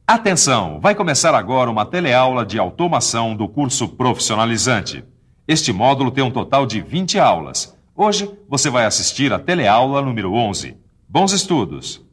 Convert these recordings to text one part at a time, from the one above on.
Atenção! Vai começar agora uma teleaula de automação do curso profissionalizante. Este módulo tem um total de 20 aulas. Hoje você vai assistir a teleaula número 11. Bons estudos!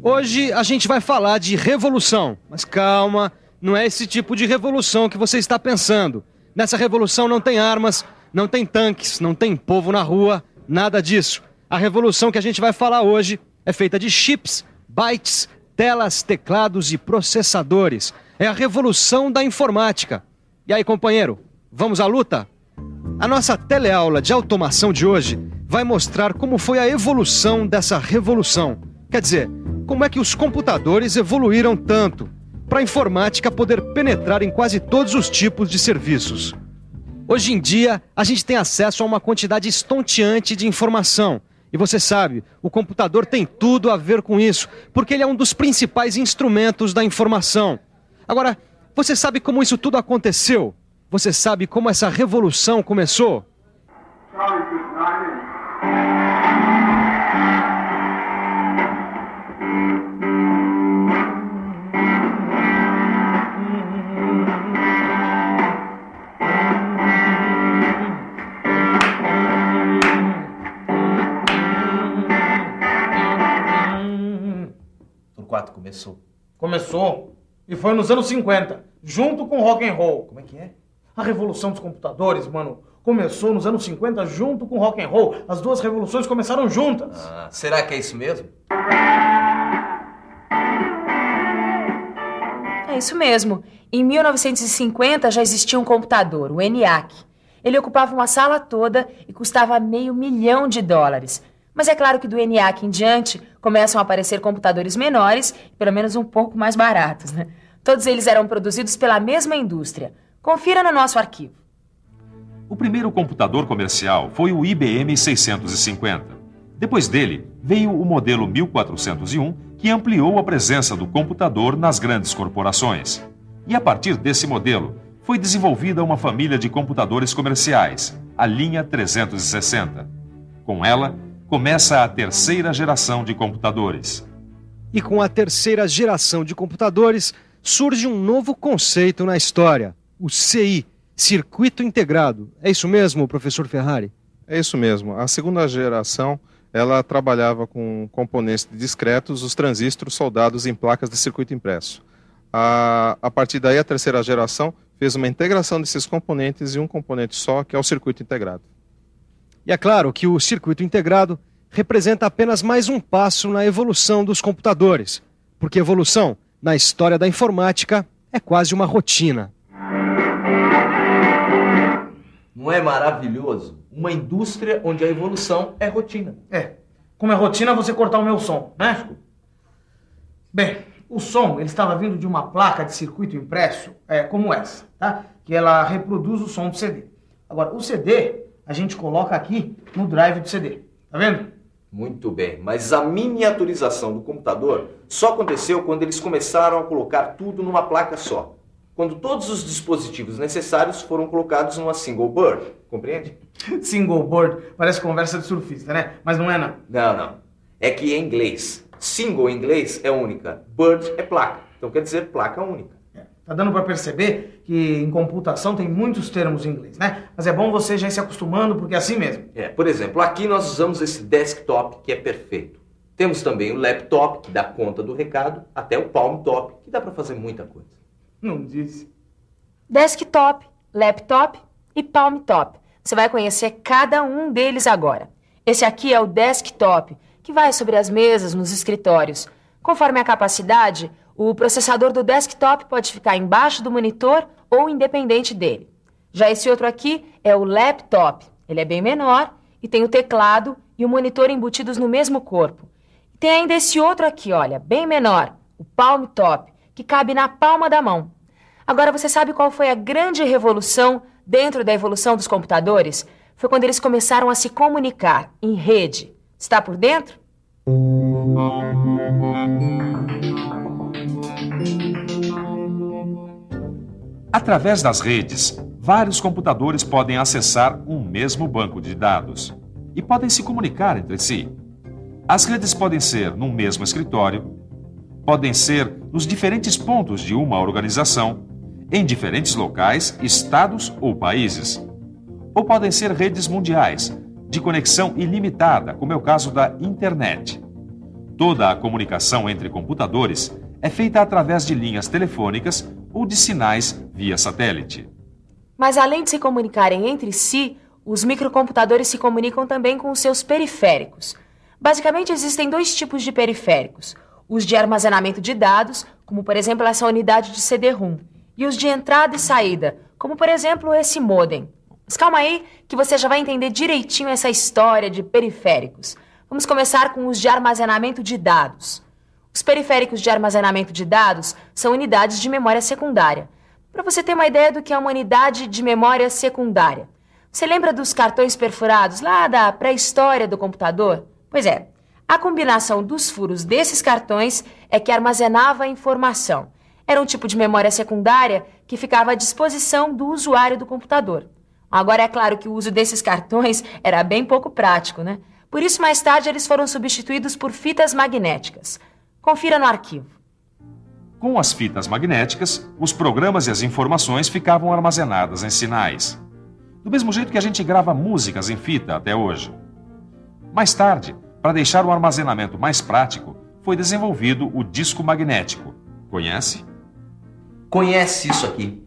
Hoje a gente vai falar de revolução, mas calma, não é esse tipo de revolução que você está pensando. Nessa revolução não tem armas, não tem tanques, não tem povo na rua, nada disso. A revolução que a gente vai falar hoje é feita de chips, bytes, telas, teclados e processadores. É a revolução da informática. E aí, companheiro, vamos à luta? A nossa teleaula de automação de hoje vai mostrar como foi a evolução dessa revolução. Quer dizer, como é que os computadores evoluíram tanto para a informática poder penetrar em quase todos os tipos de serviços. Hoje em dia, a gente tem acesso a uma quantidade estonteante de informação. E você sabe, o computador tem tudo a ver com isso, porque ele é um dos principais instrumentos da informação. Agora, você sabe como isso tudo aconteceu? Você sabe como essa revolução começou? Começou. E foi nos anos 50, junto com rock and roll. Como é que é? A revolução dos computadores, mano, começou nos anos 50 junto com rock and roll. As duas revoluções começaram juntas. Será que é isso mesmo? É isso mesmo. Em 1950 já existia um computador, o ENIAC. Ele ocupava uma sala toda e custava $500 milhão. Mas é claro que do ENIAC em diante começam a aparecer computadores menores e pelo menos um pouco mais baratos, né? Todos eles eram produzidos pela mesma indústria. Confira no nosso arquivo. O primeiro computador comercial foi o IBM 650. Depois dele, veio o modelo 1401, que ampliou a presença do computador nas grandes corporações. E a partir desse modelo, foi desenvolvida uma família de computadores comerciais, a linha 360. Com ela, começa a terceira geração de computadores. E com a terceira geração de computadores, surge um novo conceito na história, o CI, Circuito Integrado. É isso mesmo, professor Ferrari? É isso mesmo. A segunda geração, ela trabalhava com componentes discretos, os transistores soldados em placas de circuito impresso. A partir daí, a terceira geração fez uma integração desses componentes em um componente só, que é o circuito integrado. E é claro que o circuito integrado representa apenas mais um passo na evolução dos computadores, porque evolução, na história da informática, é quase uma rotina. Não é maravilhoso? Uma indústria onde a evolução é rotina. Como é rotina você cortar o meu som, né? Bem, o som ele estava vindo de uma placa de circuito impresso, como essa, tá? Que ela reproduz o som do CD. Agora, o CD... a gente coloca aqui no drive do CD. Tá vendo? Muito bem, mas a miniaturização do computador só aconteceu quando eles começaram a colocar tudo numa placa só. Quando todos os dispositivos necessários foram colocados numa single board. Compreende? Single board parece conversa de surfista, né? Mas não é não. Não. É que em inglês, single em inglês é única, board é placa. Então quer dizer placa única. Tá dando para perceber que em computação tem muitos termos em inglês, né? Mas é bom você já ir se acostumando, porque é assim mesmo. Por exemplo, aqui nós usamos esse desktop, que é perfeito. Temos também o laptop, que dá conta do recado, até o palm top, que dá para fazer muita coisa. Não disse. Desktop, laptop e palm top. Você vai conhecer cada um deles agora. Esse aqui é o desktop, que vai sobre as mesas nos escritórios. Conforme a capacidade, o processador do desktop pode ficar embaixo do monitor ou independente dele. Já esse outro aqui é o laptop. Ele é bem menor e tem o teclado e o monitor embutidos no mesmo corpo. E tem ainda esse outro aqui, olha, bem menor, o palm top, que cabe na palma da mão. Agora você sabe qual foi a grande revolução dentro da evolução dos computadores? Foi quando eles começaram a se comunicar em rede. Está por dentro? Através das redes, vários computadores podem acessar um mesmo banco de dados e podem se comunicar entre si. As redes podem ser num mesmo escritório, podem ser nos diferentes pontos de uma organização, em diferentes locais, estados ou países. Ou podem ser redes mundiais, de conexão ilimitada, como é o caso da internet. Toda a comunicação entre computadores é feita através de linhas telefônicas ou de sinais via satélite. Mas além de se comunicarem entre si, os microcomputadores se comunicam também com os seus periféricos. Basicamente, existem dois tipos de periféricos. Os de armazenamento de dados, como por exemplo essa unidade de CD-ROM, e os de entrada e saída, como por exemplo esse modem. Mas calma aí que você já vai entender direitinho essa história de periféricos. Vamos começar com os de armazenamento de dados. Os periféricos de armazenamento de dados são unidades de memória secundária. Para você ter uma ideia do que é uma unidade de memória secundária. Você lembra dos cartões perfurados lá da pré-história do computador? Pois é, a combinação dos furos desses cartões é que armazenava a informação. Era um tipo de memória secundária que ficava à disposição do usuário do computador. Agora, é claro que o uso desses cartões era bem pouco prático, né? Por isso, mais tarde, eles foram substituídos por fitas magnéticas. Confira no arquivo. Com as fitas magnéticas, os programas e as informações ficavam armazenadas em sinais. Do mesmo jeito que a gente grava músicas em fita até hoje. Mais tarde, para deixar o armazenamento mais prático, foi desenvolvido o disco magnético. Conhece? Conhece isso aqui?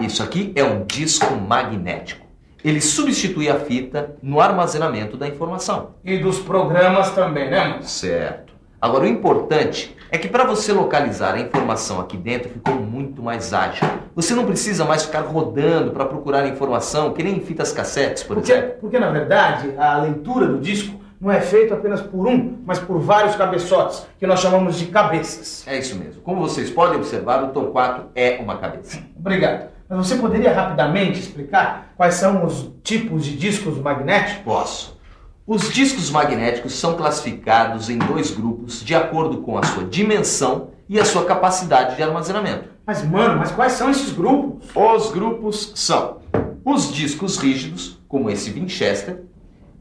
Isso aqui é um disco magnético. Ele substitui a fita no armazenamento da informação. E dos programas também, né, mano? Certo. Agora, o importante é que para você localizar a informação aqui dentro ficou muito mais ágil. Você não precisa mais ficar rodando para procurar informação, que nem em fitas cassetes, por exemplo. Porque, na verdade, a leitura do disco não é feita apenas por um, mas por vários cabeçotes, que nós chamamos de cabeças. É isso mesmo. Como vocês podem observar, o Torquato é uma cabeça. Obrigado. Mas você poderia rapidamente explicar quais são os tipos de discos magnéticos? Posso. Os discos magnéticos são classificados em dois grupos de acordo com a sua dimensão e a sua capacidade de armazenamento. Mas, mano, quais são esses grupos? Os grupos são os discos rígidos, como esse Winchester,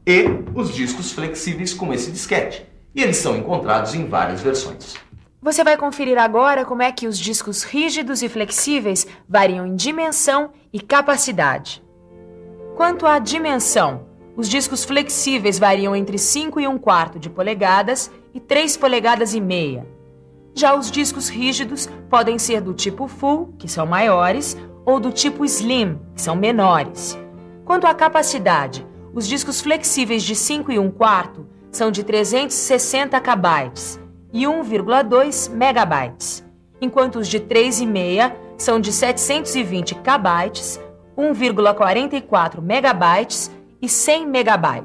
e os discos flexíveis, como esse disquete. E eles são encontrados em várias versões. Você vai conferir agora como é que os discos rígidos e flexíveis variam em dimensão e capacidade. Quanto à dimensão, os discos flexíveis variam entre 5 1/4 de polegadas e 3 polegadas e meia. Já os discos rígidos podem ser do tipo full, que são maiores, ou do tipo slim, que são menores. Quanto à capacidade, os discos flexíveis de 5 1/4 são de 360 KB e 1,2 MB, enquanto os de 3,5 são de 720 KB, 1,44 MB e 100 MB.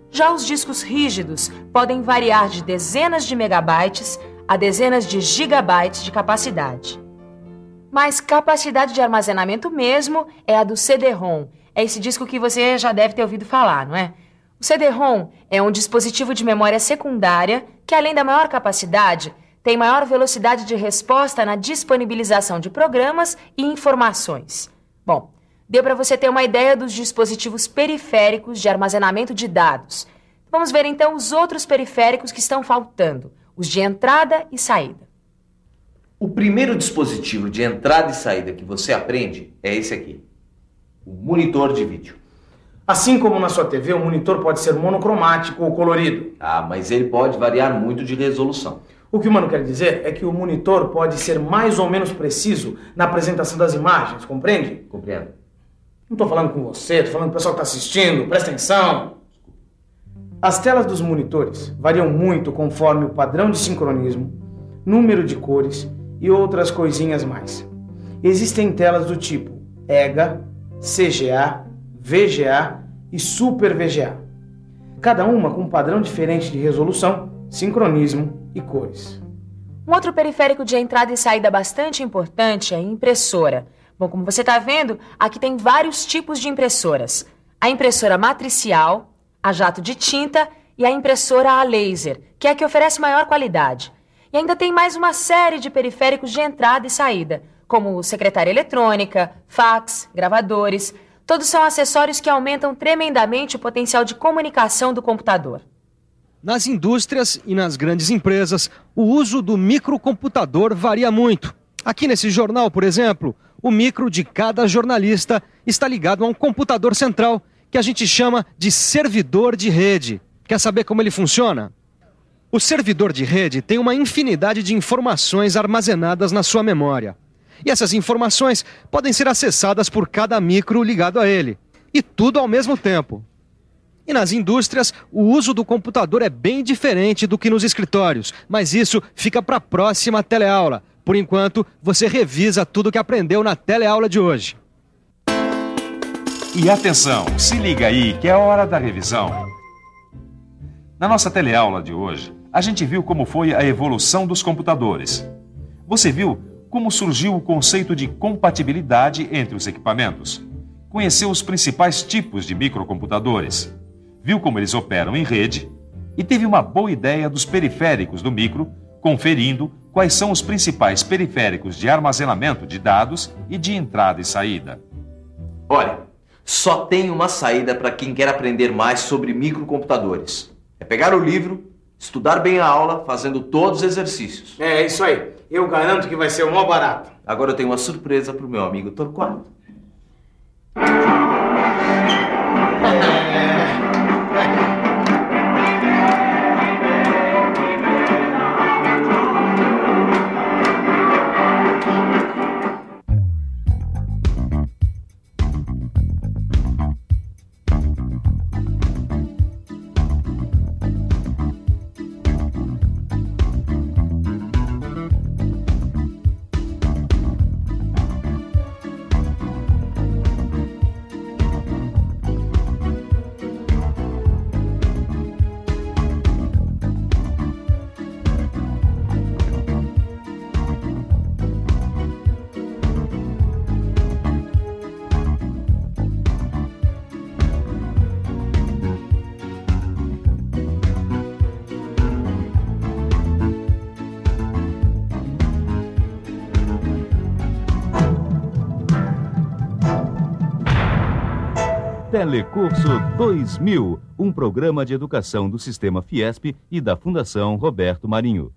Já os discos rígidos podem variar de dezenas de megabytes a dezenas de gigabytes de capacidade. Mas capacidade de armazenamento mesmo é a do CD-ROM. É esse disco que você já deve ter ouvido falar, não é? O CD-ROM é um dispositivo de memória secundária que, além da maior capacidade, tem maior velocidade de resposta na disponibilização de programas e informações. Bom, deu para você ter uma ideia dos dispositivos periféricos de armazenamento de dados. Vamos ver então os outros periféricos que estão faltando, os de entrada e saída. O primeiro dispositivo de entrada e saída que você aprende é esse aqui, o monitor de vídeo. Assim como na sua TV, o monitor pode ser monocromático ou colorido. Ah, mas ele pode variar muito de resolução. O que o mano quer dizer é que o monitor pode ser mais ou menos preciso na apresentação das imagens, compreende? Compreendo. Não estou falando com você, estou falando com o pessoal que está assistindo, presta atenção. As telas dos monitores variam muito conforme o padrão de sincronismo, número de cores e outras coisinhas mais. Existem telas do tipo EGA, CGA, VGA e Super VGA. Cada uma com um padrão diferente de resolução, sincronismo e cores. Um outro periférico de entrada e saída bastante importante é a impressora. Bom, como você está vendo, aqui tem vários tipos de impressoras. A impressora matricial, a jato de tinta e a impressora a laser, que é a que oferece maior qualidade. E ainda tem mais uma série de periféricos de entrada e saída, como secretária eletrônica, fax, gravadores. Todos são acessórios que aumentam tremendamente o potencial de comunicação do computador. Nas indústrias e nas grandes empresas, o uso do microcomputador varia muito. Aqui nesse jornal, por exemplo, o micro de cada jornalista está ligado a um computador central, que a gente chama de servidor de rede. Quer saber como ele funciona? O servidor de rede tem uma infinidade de informações armazenadas na sua memória. E essas informações podem ser acessadas por cada micro ligado a ele. E tudo ao mesmo tempo. E nas indústrias, o uso do computador é bem diferente do que nos escritórios. Mas isso fica para a próxima teleaula. Por enquanto, você revisa tudo que aprendeu na teleaula de hoje. E atenção, se liga aí que é hora da revisão. Na nossa teleaula de hoje, a gente viu como foi a evolução dos computadores. Você viu como surgiu o conceito de compatibilidade entre os equipamentos. Conheceu os principais tipos de microcomputadores. Viu como eles operam em rede e teve uma boa ideia dos periféricos do micro, conferindo quais são os principais periféricos de armazenamento de dados e de entrada e saída. Olha, só tem uma saída para quem quer aprender mais sobre microcomputadores. É pegar o livro, estudar bem a aula, fazendo todos os exercícios. É isso aí. Eu garanto que vai ser o maior barato. Agora eu tenho uma surpresa para o meu amigo Torquato. Telecurso 2000, um programa de educação do Sistema Fiesp e da Fundação Roberto Marinho.